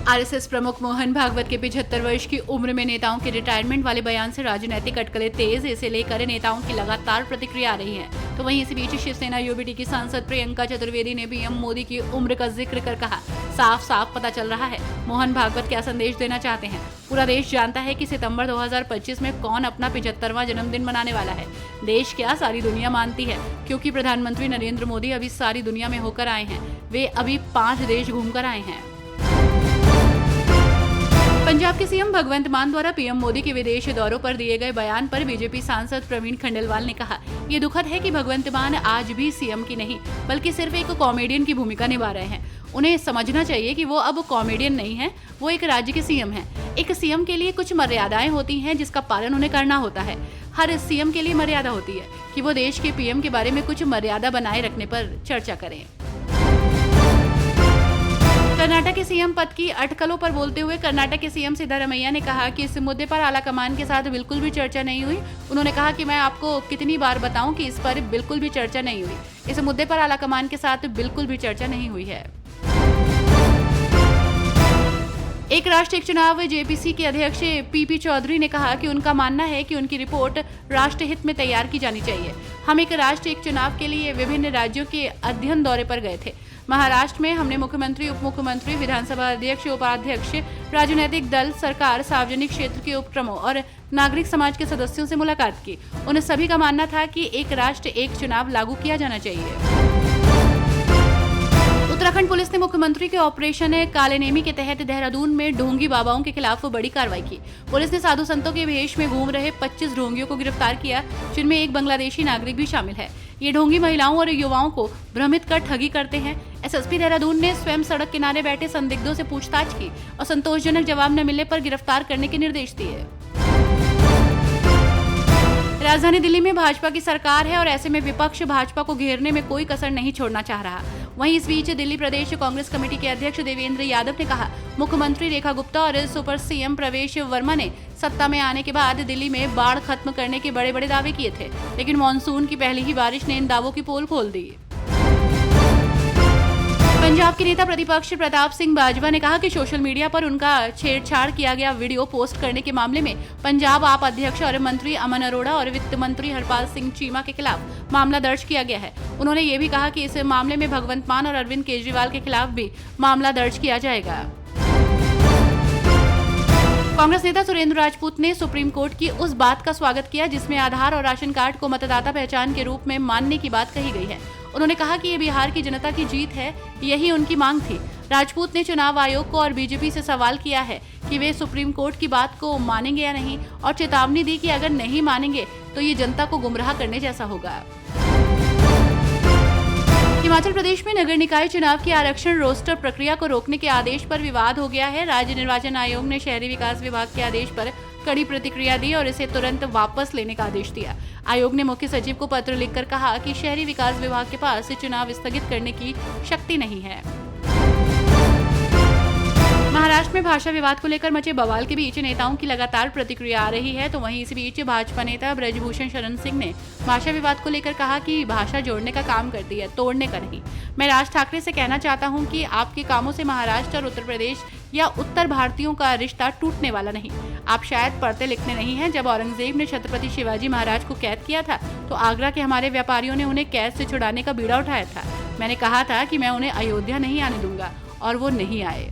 RSS प्रमुख मोहन भागवत के 75 वर्ष की उम्र में नेताओं के रिटायरमेंट वाले बयान से राजनीतिक अटकलें तेज, इसे लेकर नेताओं की लगातार प्रतिक्रिया आ रही है। तो वहीं इसी बीच शिवसेना यूबीटी की सांसद प्रियंका चतुर्वेदी ने पीएम मोदी की उम्र का जिक्र कर कहा, साफ साफ पता चल रहा है मोहन भागवत क्या संदेश देना चाहते हैं। पूरा देश जानता है कि सितंबर 2025 में कौन अपना 75वां जन्मदिन मनाने वाला है। देश क्या सारी दुनिया मानती है, क्योंकि प्रधानमंत्री नरेंद्र मोदी अभी सारी दुनिया में होकर आए हैं। वे अभी 5 देश घूमकर आए हैं। पंजाब के सीएम भगवंत मान द्वारा पीएम मोदी के विदेश दौरों पर दिए गए बयान पर बीजेपी सांसद प्रवीण खंडेलवाल ने कहा, ये दुखद है कि भगवंत मान आज भी सीएम की नहीं बल्कि सिर्फ एक कॉमेडियन की भूमिका निभा रहे हैं। उन्हें समझना चाहिए कि वो अब कॉमेडियन नहीं है, वो एक राज्य के सीएम हैं। एक सीएम के लिए कुछ मर्यादाएं होती हैं जिसका पालन उन्हें करना होता है। हर सीएम के लिए मर्यादा होती है कि वो देश के पीएम के बारे में कुछ मर्यादा बनाए रखने पर चर्चा करें। कर्नाटक के सीएम पद की अटकलों पर बोलते हुए कर्नाटक के सीएम सिद्धारमैया ने कहा कि इस मुद्दे पर आलाकमान के साथ बिल्कुल भी चर्चा नहीं हुई। उन्होंने कहा कि मैं आपको कितनी बार बताऊं कि इस पर बिल्कुल भी चर्चा नहीं हुई। इस मुद्दे पर आलाकमान के साथ बिल्कुल भी चर्चा नहीं हुई है। एक राष्ट्र एक चुनाव जेपीसी के अध्यक्ष पीपी चौधरी ने कहा कि उनका मानना है कि उनकी रिपोर्ट राष्ट्र हित में तैयार की जानी चाहिए। हम एक राष्ट्र एक चुनाव के लिए विभिन्न राज्यों के अध्ययन दौरे पर गए थे। महाराष्ट्र में हमने मुख्यमंत्री, उप मुख्यमंत्री, विधानसभा अध्यक्ष, उपाध्यक्ष, राजनीतिक दल, सरकार, सार्वजनिक क्षेत्र के उपक्रमों और नागरिक समाज के सदस्यों से मुलाकात की। उन सभी का मानना था कि एक राष्ट्र एक चुनाव लागू किया जाना चाहिए। उत्तराखंड पुलिस ने मुख्यमंत्री के ऑपरेशन काले नेमी के तहत देहरादून में ढोंगी बाबाओं के खिलाफ बड़ी कार्रवाई की। पुलिस ने साधु संतों के वेश में घूम रहे 25 ढोंगियों को गिरफ्तार किया, जिनमें एक बांग्लादेशी नागरिक भी शामिल है। ये ढोंगी महिलाओं और युवाओं को भ्रमित कर ठगी करते हैं। एसएसपी देहरादून ने स्वयं सड़क किनारे बैठे संदिग्धों से पूछताछ की और संतोषजनक जवाब न मिलने पर गिरफ्तार करने के निर्देश दिए। राजधानी दिल्ली में भाजपा की सरकार है और ऐसे में विपक्ष भाजपा को घेरने में कोई कसर नहीं छोड़ना चाह रहा। वहीं इस बीच दिल्ली प्रदेश कांग्रेस कमेटी के अध्यक्ष देवेंद्र यादव ने कहा, मुख्यमंत्री रेखा गुप्ता और सुपर सीएम प्रवेश वर्मा ने सत्ता में आने के बाद दिल्ली में बाढ़ खत्म करने के बड़े बड़े दावे किए थे, लेकिन मानसून की पहली ही बारिश ने इन दावों की पोल खोल दी। पंजाब के नेता प्रतिपक्ष प्रताप सिंह बाजवा ने कहा कि सोशल मीडिया पर उनका छेड़छाड़ किया गया वीडियो पोस्ट करने के मामले में पंजाब आप अध्यक्ष और मंत्री अमन अरोड़ा और वित्त मंत्री हरपाल सिंह चीमा के खिलाफ मामला दर्ज किया गया है। उन्होंने ये भी कहा कि इस मामले में भगवंत मान और अरविंद केजरीवाल के खिलाफ भी मामला दर्ज किया जाएगा। कांग्रेस नेता सुरेंद्र राजपूत ने सुप्रीम कोर्ट की उस बात का स्वागत किया जिसमें आधार और राशन कार्ड को मतदाता पहचान के रूप में मानने की बात कही गई है। उन्होंने कहा कि ये बिहार की जनता की जीत है, यही उनकी मांग थी। राजपूत ने चुनाव आयोग को और बीजेपी से सवाल किया है कि वे सुप्रीम कोर्ट की बात को मानेंगे या नहीं, और चेतावनी दी कि अगर नहीं मानेंगे तो ये जनता को गुमराह करने जैसा होगा। हिमाचल प्रदेश में नगर निकाय चुनाव की आरक्षण रोस्टर प्रक्रिया को रोकने के आदेश पर विवाद हो गया है। राज्य निर्वाचन आयोग ने शहरी विकास विभाग के आदेश पर कड़ी प्रतिक्रिया दी और इसे तुरंत वापस लेने का आदेश दिया। आयोग ने मुख्य सचिव को पत्र लिखकर कहा कि शहरी विकास विभाग के पास चुनाव स्थगित करने की शक्ति नहीं है। महाराष्ट्र में भाषा विवाद को लेकर मचे बवाल के बीच नेताओं की लगातार प्रतिक्रिया आ रही है। तो वहीं इस बीच भाजपा नेता ब्रजभूषण शरण सिंह ने भाषा विवाद को लेकर कहा कि भाषा जोड़ने का काम करती है, तोड़ने का नहीं। मैं राज ठाकरे से कहना चाहता हूं कि आपके कामों से महाराष्ट्र और उत्तर प्रदेश या उत्तर भारतीयों का रिश्ता टूटने वाला नहीं। आप शायद पढ़ते लिखने नहीं हैं। जब औरंगजेब ने छत्रपति शिवाजी महाराज को कैद किया था तो आगरा के हमारे व्यापारियों ने उन्हें कैद से छुड़ाने का बीड़ा उठाया था। मैंने कहा था कि मैं उन्हें अयोध्या नहीं आने दूंगा और वो नहीं आए।